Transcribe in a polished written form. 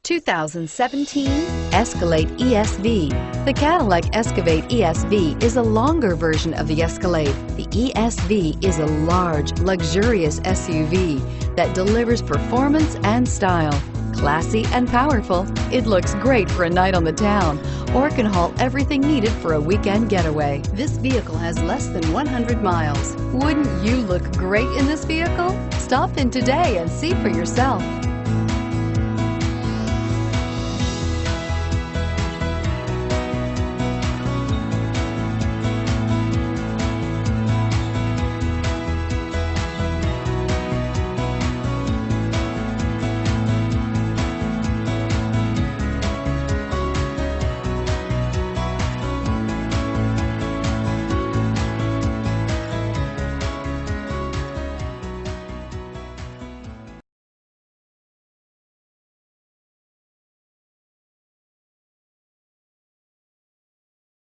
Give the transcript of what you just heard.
2017 Escalade ESV. The Cadillac Escalade ESV is a longer version of the Escalade. The ESV is a large, luxurious SUV that delivers performance and style. Classy and powerful, it looks great for a night on the town or can haul everything needed for a weekend getaway. This vehicle has less than 100 miles. Wouldn't you look great in this vehicle? Stop in today and see for yourself.